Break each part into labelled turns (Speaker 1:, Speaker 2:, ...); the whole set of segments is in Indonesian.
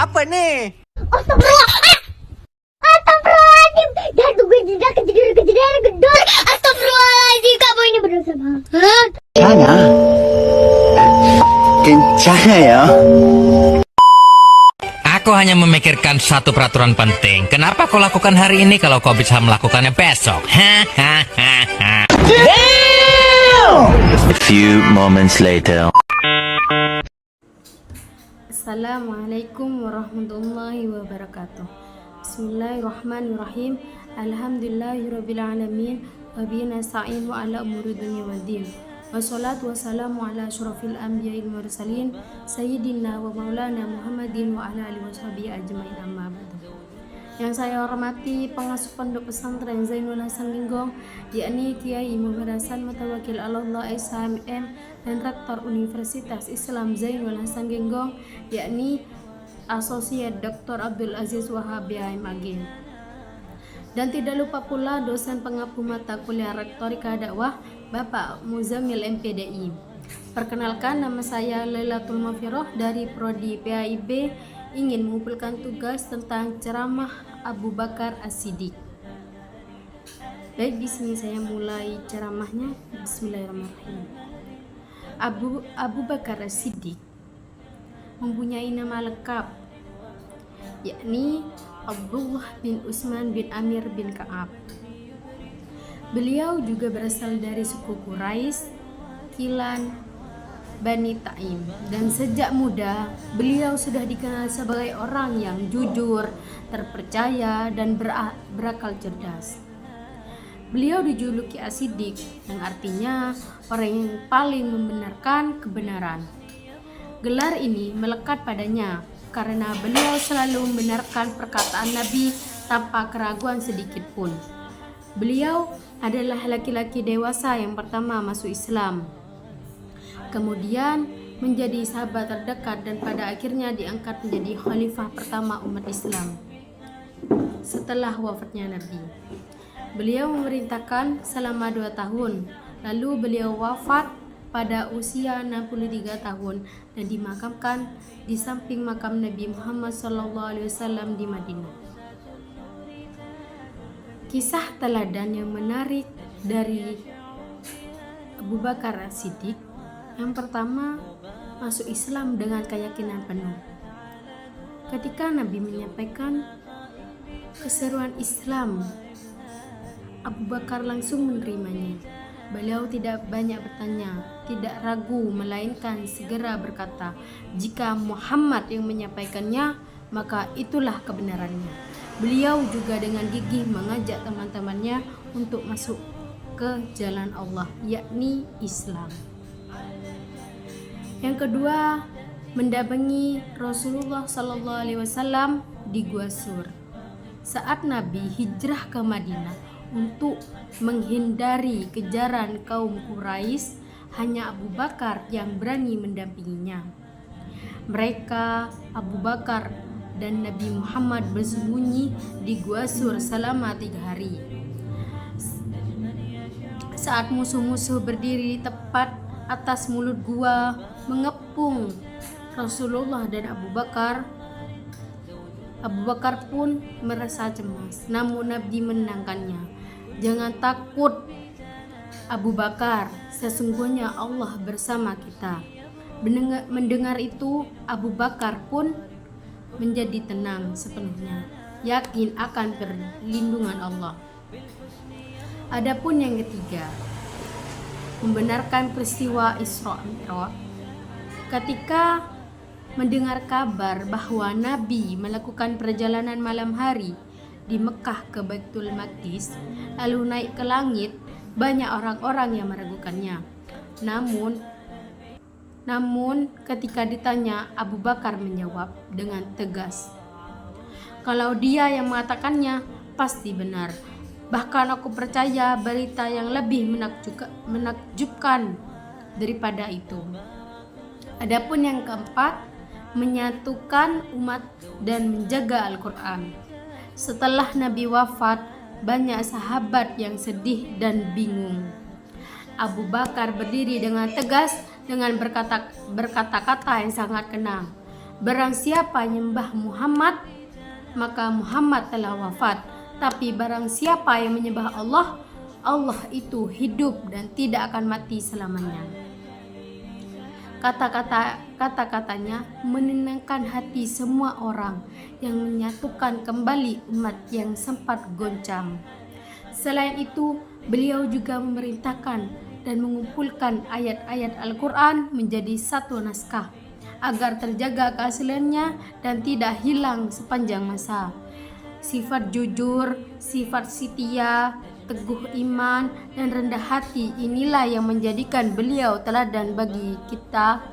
Speaker 1: Apa nih?
Speaker 2: Astagfirullah. Astagfirullahaladzim. Jatuh gue tidak kejadian gedor. Astagfirullahaladzim. Kamu ini berdosa banget.
Speaker 3: Kencana. Kencana ya.
Speaker 4: Aku hanya memikirkan satu peraturan penting. Kenapa kau lakukan hari ini kalau kau bisa melakukannya besok? Hahaha.
Speaker 3: A few moments later.
Speaker 5: Assalamualaikum warahmatullahi wabarakatuh. Bismillahirrahmanirrahim. Alhamdulillahirrabbilalamin. Wabihi nasta'in wa ala umuri dunya waddin. Wassalatu wassalamu ala asyrafil anbiya'il mursalin sayyidina wa maulana Muhammadin wa ala alihi washabihi ajmain, amma ba'du. Yang saya hormati pengasuh pondok pesantren Zainul Hasan Linggong, yakni Kiai Muhammad Hasan Mutawakil Allah SHMM, dan Rektor Universitas Islam Zainul Hasan Linggong, yakni Asosiat Dr. Abdul Aziz Wahab BMAG. Dan tidak lupa pula dosen pengampu mata kuliah Rektorika Dakwah Bapak Muzamil MPDI. Perkenalkan, nama saya Lailatul Mafiroh dari Prodi PAIB, ingin mengumpulkan tugas tentang ceramah Abu Bakar As-Siddiq. Baik, di sini saya mulai ceramahnya. Bismillahirrahmanirrahim. Abu Bakar As-Siddiq mempunyai nama lengkap, yakni Abdullah bin Utsman bin Amir bin Ka'ab. Beliau juga berasal dari suku Quraisy, Kilan, Bani Taim, dan sejak muda beliau sudah dikenal sebagai orang yang jujur, terpercaya, dan berakal cerdas. Beliau dijuluki As-Siddiq, yang artinya orang yang paling membenarkan kebenaran. Gelar ini melekat padanya karena beliau selalu membenarkan perkataan Nabi tanpa keraguan sedikit pun. Beliau adalah laki-laki dewasa yang pertama masuk Islam, kemudian menjadi sahabat terdekat, dan pada akhirnya diangkat menjadi khalifah pertama umat Islam setelah wafatnya Nabi. Beliau memerintahkan selama 2 tahun, lalu beliau wafat pada usia 63 tahun dan dimakamkan di samping makam Nabi Muhammad SAW di Madinah. Kisah teladan yang menarik dari Abu Bakar As-Siddiq: yang pertama, masuk Islam dengan keyakinan penuh. Ketika Nabi menyampaikan keseruan Islam, Abu Bakar langsung menerimanya. Beliau tidak banyak bertanya, tidak ragu, melainkan segera berkata, jika Muhammad yang menyampaikannya, maka itulah kebenarannya. Beliau juga dengan gigih mengajak teman-temannya untuk masuk ke jalan Allah, yakni Islam. Yang kedua, mendampingi Rasulullah SAW di Gua Sur. Saat Nabi hijrah ke Madinah untuk menghindari kejaran kaum Quraisy, hanya Abu Bakar yang berani mendampinginya. Mereka, Abu Bakar dan Nabi Muhammad, bersembunyi di Gua Sur selama 3 hari. Saat musuh-musuh berdiri tepat atas mulut gua mengepung Rasulullah dan Abu Bakar pun merasa cemas, namun Nabi menenangkannya. Jangan takut Abu Bakar, sesungguhnya Allah bersama kita. Mendengar itu, Abu Bakar pun menjadi tenang sepenuhnya, yakin akan perlindungan Allah. Adapun yang ketiga, membenarkan peristiwa Isra Mi'raj. Ketika mendengar kabar bahwa Nabi melakukan perjalanan malam hari di Mekah ke Baitul Maqdis, lalu naik ke langit, banyak orang-orang yang meragukannya. Namun ketika ditanya, Abu Bakar menjawab dengan tegas, kalau dia yang mengatakannya pasti benar. Bahkan aku percaya berita yang lebih menakjubkan daripada itu. Adapun yang keempat, menyatukan umat dan menjaga Al-Quran. Setelah Nabi wafat, banyak sahabat yang sedih dan bingung. Abu Bakar berdiri dengan tegas dengan berkata-kata yang sangat tenang. Barang siapa menyembah Muhammad, maka Muhammad telah wafat. Tapi barang siapa yang menyembah Allah, Allah itu hidup dan tidak akan mati selamanya. Kata-katanya menenangkan hati semua orang yang menyatukan kembali umat yang sempat goncang. Selain itu, beliau juga memerintahkan dan mengumpulkan ayat-ayat Al-Quran menjadi satu naskah agar terjaga keasliannya dan tidak hilang sepanjang masa. Sifat jujur, sifat setia, teguh iman, dan rendah hati inilah yang menjadikan beliau teladan bagi kita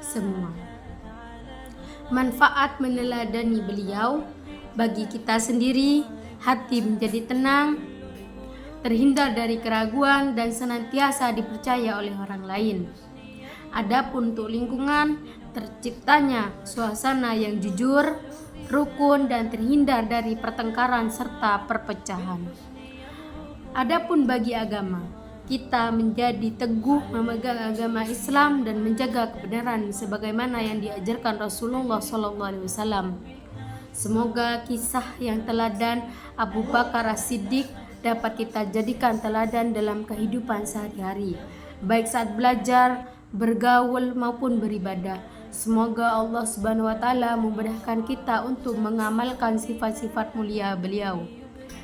Speaker 5: semua. Manfaat meneladani beliau bagi kita sendiri, hati menjadi tenang, terhindar dari keraguan dan senantiasa dipercaya oleh orang lain. Adapun untuk lingkungan, terciptanya suasana yang jujur, rukun dan terhindar dari pertengkaran serta perpecahan. Adapun bagi agama, kita menjadi teguh memegang agama Islam dan menjaga kebenaran sebagaimana yang diajarkan Rasulullah SAW. Semoga kisah yang teladan Abu Bakar As-Siddiq dapat kita jadikan teladan dalam kehidupan sehari-hari, baik saat belajar, bergaul maupun beribadah. Semoga Allah Subhanahu wa taala memudahkan kita untuk mengamalkan sifat-sifat mulia beliau.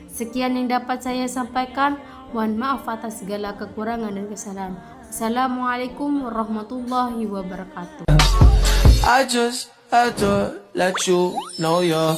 Speaker 5: Sekian yang dapat saya sampaikan. Mohon maaf atas segala kekurangan dan kesalahan. Assalamualaikum warahmatullahi wabarakatuh.
Speaker 1: I just had to let you know you're